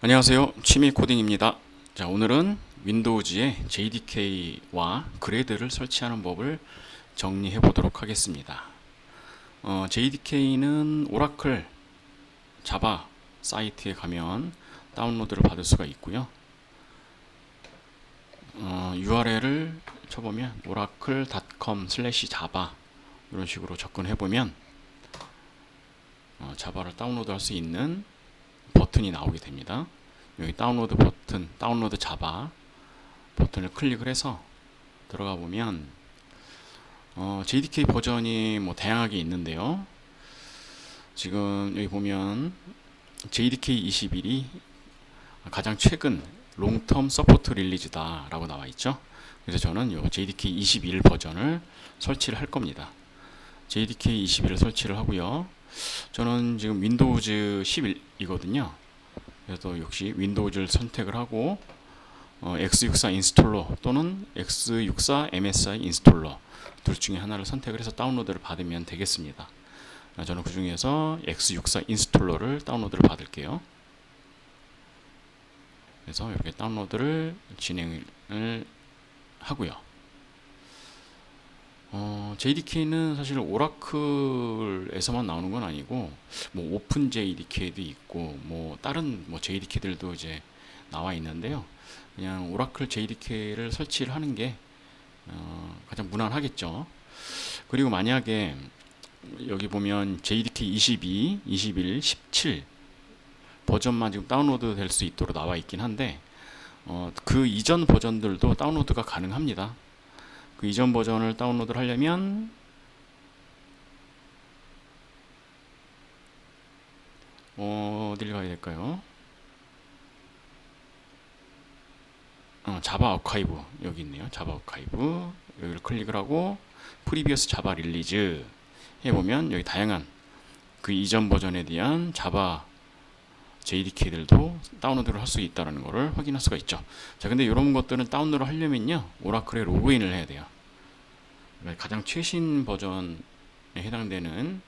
안녕하세요. 취미 코딩입니다. 자, 오늘은 윈도우즈에 JDK와 그래드를 설치하는 법을 정리해 보도록 하겠습니다. JDK는 오라클 자바 사이트에 가면 다운로드를 받을 수가 있고요. URL을 쳐보면 oracle.com/java 이런 식으로 접근해 보면 자바를 다운로드 할 수 있는 버튼이 나오게 됩니다. 여기 다운로드 버튼, 다운로드 자바 버튼을 클릭을 해서 들어가 보면 JDK 버전이 뭐 다양하게 있는데요. 지금 여기 보면 JDK 21이 가장 최근 롱텀 서포트 릴리즈다 라고 나와 있죠. 그래서 저는 요 JDK 21 버전을 설치를 할 겁니다. JDK 21을 설치를 하고요. 저는 지금 윈도우즈 11이거든요. 그래서 역시 윈도우즈를 선택을 하고 x64 인스톨러 또는 x64 MSI 인스톨러 둘 중에 하나를 선택을 해서 다운로드를 받으면 되겠습니다. 저는 그 중에서 x64 인스톨러를 다운로드를 받을게요. 그래서 이렇게 다운로드를 진행을 하고요. JDK는 사실 오라클에서만 나오는 건 아니고 뭐 오픈 JDK도 있고 뭐 다른 뭐 JDK들도 이제 나와 있는데요. 그냥 오라클 JDK를 설치를 하는 게 가장 무난하겠죠. 그리고 만약에 여기 보면 JDK 22, 21, 17 버전만 지금 다운로드 될 수 있도록 나와 있긴 한데 그 이전 버전들도 다운로드가 가능합니다. 그 이전 버전을 다운로드를 하려면 어딜 가야 될까요? 자바 아카이브 여기 있네요. 자바 아카이브 여기를 클릭을 하고 프리비어스 자바 릴리즈 해보면 여기 다양한 그 이전 버전에 대한 자바 JDK들도 다운로드를 할 수 있다는 것을 확인할 수가 있죠. 자, 근데 이런 것들은 다운로드 하려면요 오라클에 로그인을 해야 돼요. 가장 최신 버전에 해당되는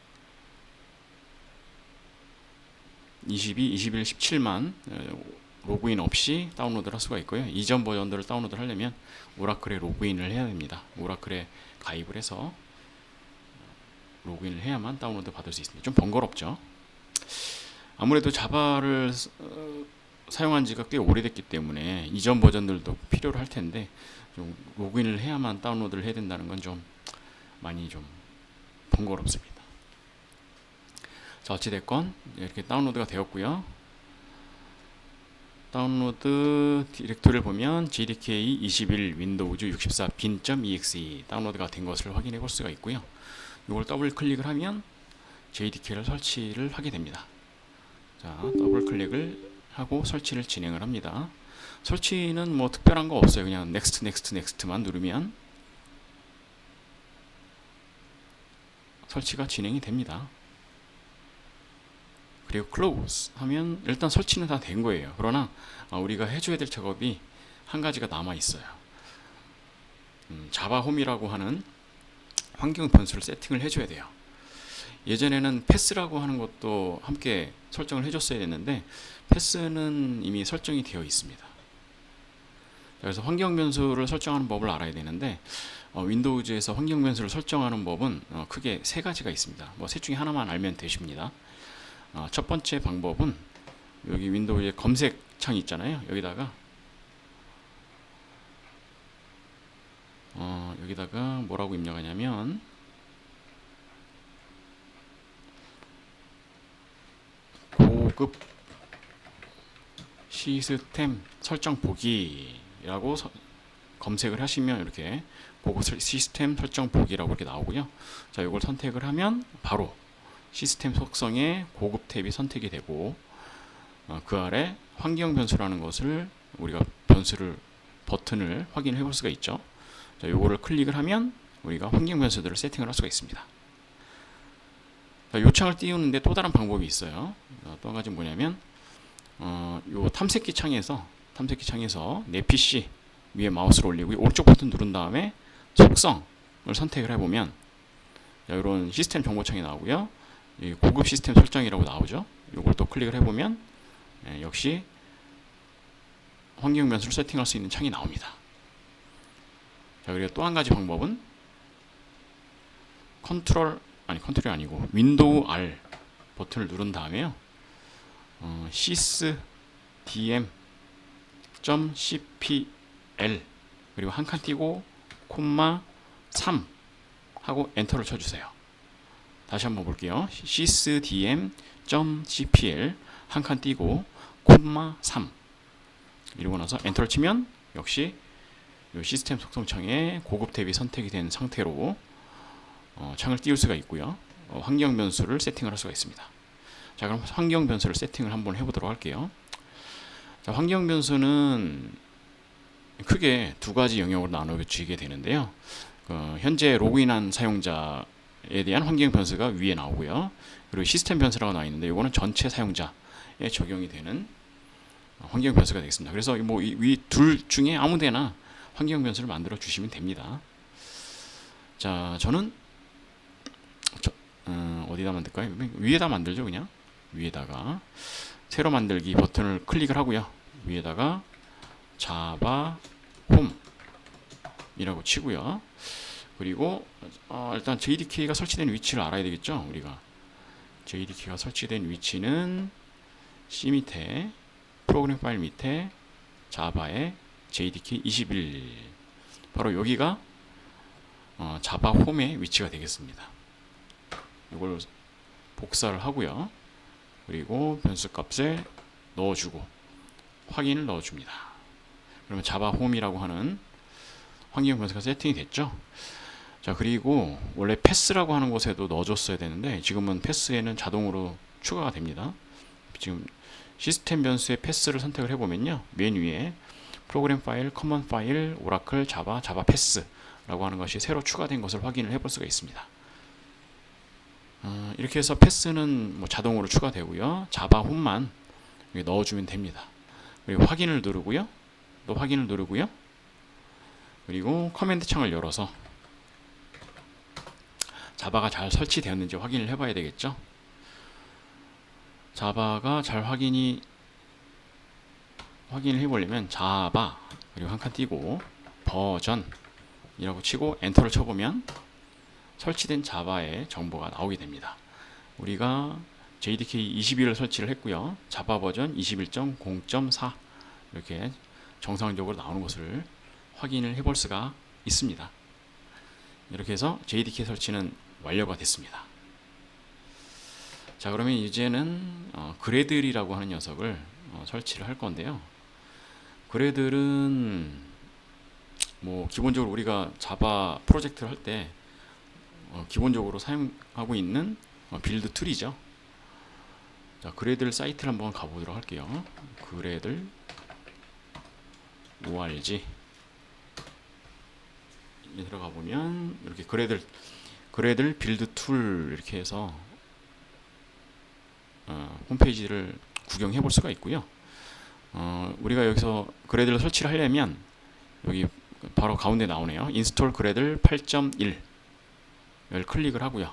22, 21, 17만 로그인 없이 다운로드를 할 수가 있고요. 이전 버전들을 다운로드를 하려면 오라클에 로그인을 해야 됩니다. 오라클에 가입을 해서 로그인을 해야만 다운로드 받을 수 있습니다. 좀 번거롭죠. 아무래도 자바를 사용한 지가 꽤 오래됐기 때문에 이전 버전들도 필요로 할 텐데 좀 로그인을 해야만 다운로드를 해야 된다는 건 좀 많이 좀 번거롭습니다. 자, 어찌됐건 이렇게 다운로드가 되었고요. 다운로드 디렉토리를 보면 JDK 21 윈도우즈 64 bin.exe 다운로드가 된 것을 확인해 볼 수가 있고요. 이걸 더블 클릭을 하면 JDK를 설치를 하게 됩니다. 자, 더블 클릭을 하고 설치를 진행을 합니다. 설치는 뭐 특별한 거 없어요. 그냥 next, next, next만 누르면 설치가 진행이 됩니다. 그리고 close 하면 일단 설치는 다 된 거예요. 그러나 우리가 해줘야 될 작업이 한 가지가 남아 있어요. 자바 홈이라고 하는 환경 변수를 세팅을 해줘야 돼요. 예전에는 패스라고 하는 것도 함께 설정을 해줬어야 됐는데 패스는 이미 설정이 되어 있습니다. 그래서 환경 변수를 설정하는 법을 알아야 되는데 윈도우즈에서 환경 변수를 설정하는 법은 크게 세 가지가 있습니다. 뭐 셋 중에 하나만 알면 되십니다. 첫 번째 방법은 여기 윈도우의 검색창 있잖아요. 여기다가 뭐라고 입력하냐면 고급 시스템 설정 보기라고 검색을 하시면 이렇게 고급 시스템 설정 보기라고 이렇게 나오고요. 자, 이걸 선택을 하면 바로 시스템 속성의 고급 탭이 선택이 되고 그 아래 환경 변수라는 것을 우리가 변수를 버튼을 확인해 볼 수가 있죠. 자, 요거를 클릭을 하면 우리가 환경 변수들을 세팅을 할 수가 있습니다. 자, 요 창을 띄우는데 또 다른 방법이 있어요. 또 한 가지 뭐냐면 요 탐색기 창에서 내 PC 위에 마우스를 올리고 오른쪽 버튼 누른 다음에 속성을 선택을 해보면 이런 시스템 정보창이 나오고요. 고급 시스템 설정이라고 나오죠. 이걸 또 클릭을 해보면 역시 환경 변수를 세팅할 수 있는 창이 나옵니다. 자, 그리고 또 한 가지 방법은 컨트롤이 아니고 윈도우 R 버튼을 누른 다음에요. sysdm.cpl 그리고 한 칸 띄고 콤마 3 하고 엔터를 쳐주세요. 다시 한번 볼게요. sysdm.cpl 한 칸 띄고 콤마 3 이러고 나서 엔터를 치면 역시 이 시스템 속성창에 고급 탭이 선택이 된 상태로 창을 띄울 수가 있고요. 환경 변수를 세팅을 할 수가 있습니다. 자, 그럼 환경 변수를 세팅을 한번 해보도록 할게요. 자, 환경 변수는 크게 두 가지 영역으로 나눠지게 되는데요. 현재 로그인한 사용자에 대한 환경 변수가 위에 나오고요. 그리고 시스템 변수라고 나와 있는데 이거는 전체 사용자에 적용이 되는 환경 변수가 되겠습니다. 그래서 뭐 이 둘 중에 아무데나 환경 변수를 만들어 주시면 됩니다. 자, 저는 어디다 만들까요? 위에다 만들죠. 그냥 위에다가 새로 만들기 버튼을 클릭을 하고요. 위에다가 자바 홈 이라고 치고요. 그리고 일단 JDK가 설치된 위치를 알아야 되겠죠. 우리가 JDK가 설치된 위치는 C 밑에 프로그램 파일 밑에 자바의 JDK 21 바로 여기가 자바 홈의 위치가 되겠습니다. 이걸 복사를 하고요. 그리고 변수 값을 넣어주고 확인을 넣어줍니다. 그러면 자바 홈이라고 하는 환경 변수가 세팅이 됐죠. 자, 그리고 원래 패스라고 하는 곳에도 넣어줬어야 되는데 지금은 패스에는 자동으로 추가가 됩니다. 지금 시스템 변수의 패스를 선택을 해보면요, 맨 위에 프로그램 파일, 커먼 파일, 오라클, 자바, 자바 패스라고 하는 것이 새로 추가된 것을 확인을 해볼 수가 있습니다. 이렇게 해서 패스는 뭐 자동으로 추가되고요. 자바 홈만 넣어주면 됩니다. 그리고 확인을 누르고요. 또 확인을 누르고요. 그리고 커맨드 창을 열어서 자바가 잘 설치되었는지 확인을 해봐야 되겠죠. 자바가 잘 확인을 해보려면 자바 그리고 한 칸 띄고 버전이라고 치고 엔터를 쳐보면 설치된 자바의 정보가 나오게 됩니다. 우리가 JDK 21을 설치를 했고요. 자바 버전 21.0.4 이렇게 정상적으로 나오는 것을 확인을 해볼 수가 있습니다. 이렇게 해서 JDK 설치는 완료가 됐습니다. 자, 그러면 이제는 그래들이라고 하는 녀석을 설치를 할 건데요. 그래들은 뭐 기본적으로 우리가 자바 프로젝트를 할 때 기본적으로 사용하고 있는 빌드 툴이죠. 자, 그래들 사이트를 한번 가보도록 할게요. 그래들 org 들어가 보면 이렇게 그래들 빌드 툴 이렇게 해서 홈페이지를 구경해 볼 수가 있고요. 우리가 여기서 그래들을 설치를 하려면 여기 바로 가운데 나오네요. 인스톨 그래들 8.1을 클릭을 하고요.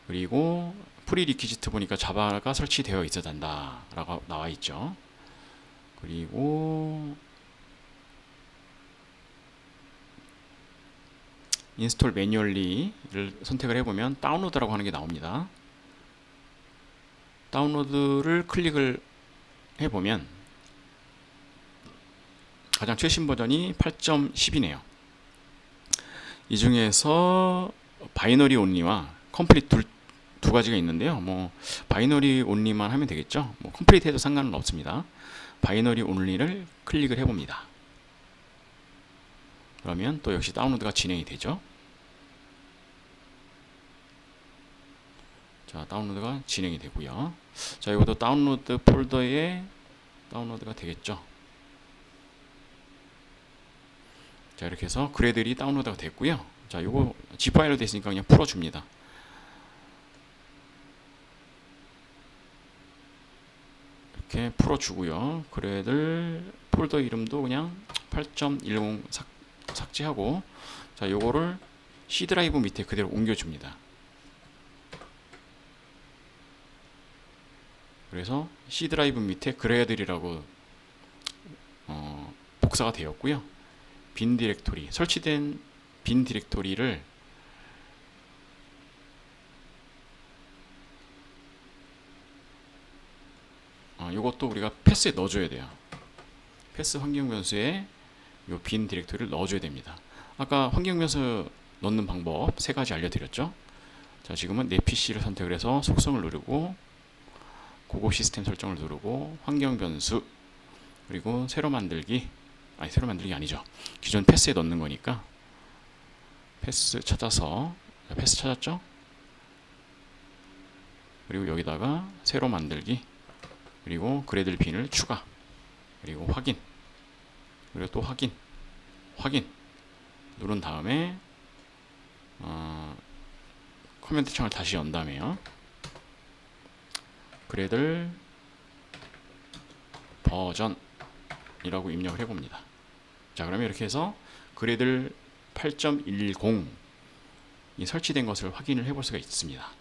그리고 프리리퀴지트 보니까 자바가 설치되어 있어야 한다 라고 나와 있죠. 그리고 인스톨 매뉴얼리를 선택을 해보면 다운로드라고 하는 게 나옵니다. 다운로드를 클릭을 해보면 가장 최신 버전이 8.10이네요. 이 중에서 바이너리 온리와 컴플리트 두 가지가 있는데요. 뭐 바이너리 온리만 하면 되겠죠. 뭐 컴플리트 해도 상관은 없습니다. 바이너리 온리를 클릭을 해봅니다. 그러면 또 역시 다운로드가 진행이 되죠. 자, 다운로드가 진행이 되고요. 자, 이것도 다운로드 폴더에 다운로드가 되겠죠. 자, 이렇게 해서 그래들이 다운로드가 됐고요. 자, 이거 zip 파일로 됐으니까 그냥 풀어줍니다. 이렇게 풀어주고요. 그래들 폴더 이름도 그냥 8.10 삭제하고, 자, 요거를 C 드라이브 밑에 그대로 옮겨줍니다. 그래서 C 드라이브 밑에 그래들이라고 복사가 되었고요. 빈 디렉토리, 설치된 빈 디렉토리를 이것도 우리가 패스에 넣어줘야 돼요. 패스 환경 변수에 이 빈 디렉토리를 넣어줘야 됩니다. 아까 환경 변수 넣는 방법 세 가지 알려드렸죠. 자, 지금은 내 PC를 선택을 해서 속성을 누르고 고급 시스템 설정을 누르고 환경 변수 그리고 새로 만들기 새로 만들기 아니죠. 기존 패스에 넣는 거니까 패스 찾아서 패스 찾았죠. 그리고 여기다가 새로 만들기 그리고 그래들 빈을 추가 그리고 확인 그리고 또 확인 누른 다음에 커맨드 창을 다시 연 다음에요. 그래들 버전이라고 입력을 해봅니다. 자, 그러면 이렇게 해서 그래들 8.10이 설치된 것을 확인을 해볼 수가 있습니다.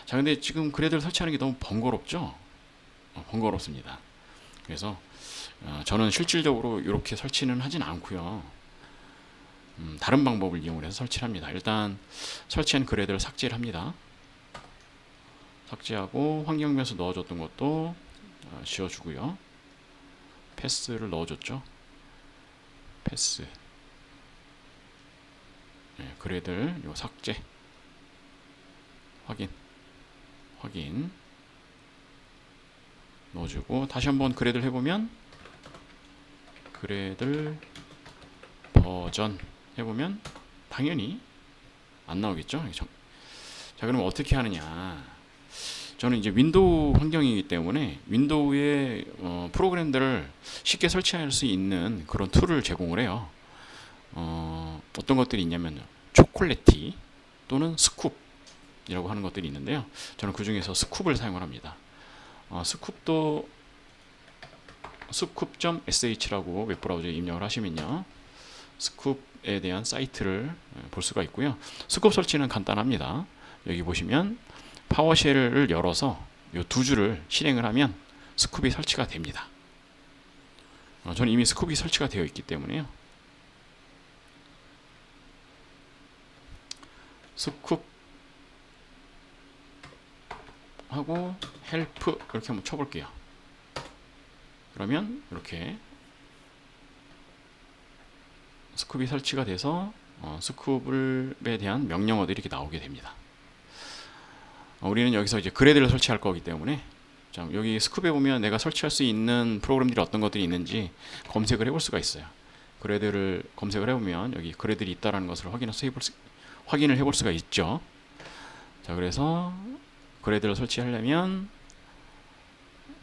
자, 근데 지금 그래들 설치하는 게 너무 번거롭죠? 번거롭습니다. 그래서 저는 실질적으로 이렇게 설치는 하진 않고요. 다른 방법을 이용을 해서 설치를 합니다. 일단 설치한 그래들을 삭제를 합니다. 삭제하고 환경 변수 넣어줬던 것도 지워주고요. 패스를 넣어줬죠. 패스 그래들 요 삭제 확인 넣어주고 다시 한번 그래들 해보면 그래들 버전 해보면 당연히 안 나오겠죠. 자, 그럼 어떻게 하느냐. 저는 이제 윈도우 환경이기 때문에 윈도우에 프로그램들을 쉽게 설치할 수 있는 그런 툴을 제공을 해요. 어떤 것들이 있냐면 초콜릿티 또는 스쿱이라고 하는 것들이 있는데요. 저는 그 중에서 스쿱을 사용을 합니다. 스쿱도 scoop.sh라고 웹브라우저에 입력을 하시면요. 스쿱에 대한 사이트를 볼 수가 있고요. 스쿱 설치는 간단합니다. 여기 보시면 파워쉘을 열어서 이 두 줄을 실행을 하면 스쿱이 설치가 됩니다. 저는 이미 스쿱이 설치가 되어 있기 때문에요. 스쿱 하고 헬프 이렇게 한번 쳐볼게요. 그러면 이렇게 스쿱이 설치가 돼서 스쿱에 대한 명령어들이 이렇게 나오게 됩니다. 우리는 여기서 이제 그래드를 설치할 거기 때문에 자, 여기 스쿱에 보면 내가 설치할 수 있는 프로그램들이 어떤 것들이 있는지 검색을 해볼 수가 있어요. 그래드를 검색을 해보면 여기 그래드들이 있다는 것을 확인을 해볼 수가 있죠. 자, 그래서 그래드를 설치하려면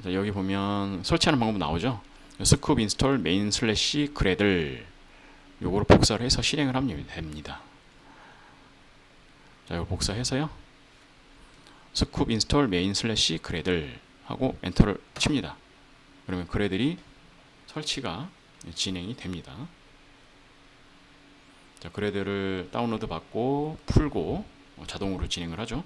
자, 여기 보면 설치하는 방법 나오죠. scoop install main slash gradle 요거를 복사를 해서 실행을 하면 됩니다. 자, 이거 복사해서요. scoop install main slash gradle 하고 엔터를 칩니다. 그러면 그래들이 설치가 진행이 됩니다. 자, 그래들을 다운로드 받고 풀고 자동으로 진행을 하죠.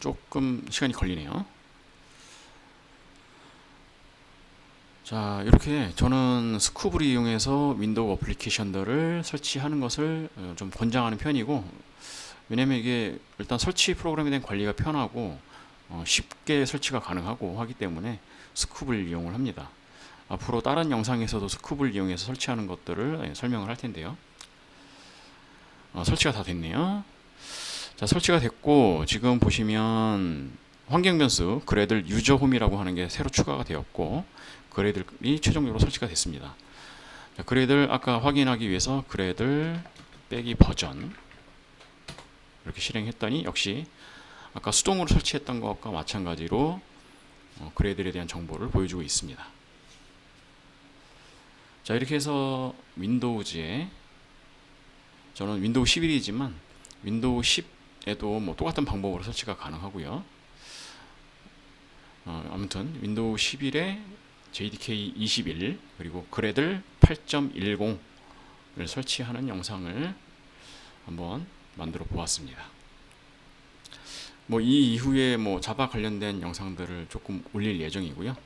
조금 시간이 걸리네요. 자, 이렇게 저는 스쿱을 이용해서 윈도우 어플리케이션들을 설치하는 것을 좀 권장하는 편이고, 왜냐면 이게 일단 설치 프로그램에 대한 관리가 편하고 쉽게 설치가 가능하고 하기 때문에 스쿱을 이용을 합니다. 앞으로 다른 영상에서도 스쿱을 이용해서 설치하는 것들을 설명을 할 텐데요. 설치가 다 됐네요. 자, 설치가 됐고 지금 보시면 환경 변수 그래들 유저 홈이라고 하는 게 새로 추가가 되었고 그래들이 최종적으로 설치가 됐습니다. 자, 그래들 아까 확인하기 위해서 그래들 빼기 버전 이렇게 실행했더니 역시 아까 수동으로 설치했던 것과 마찬가지로 그래들에 대한 정보를 보여주고 있습니다. 자, 이렇게 해서 윈도우즈에 저는 윈도우 11이지만 윈도우 10에도 뭐 똑같은 방법으로 설치가 가능하고요. 아무튼 윈도우 11에 JDK 21 그리고 그래들 8.10을 설치하는 영상을 한번 만들어 보았습니다. 뭐 이 이후에 뭐 자바 관련된 영상들을 조금 올릴 예정이고요.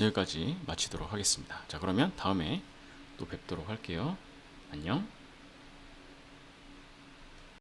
여기까지 마치도록 하겠습니다. 자, 그러면 다음에 또 뵙도록 할게요. 안녕.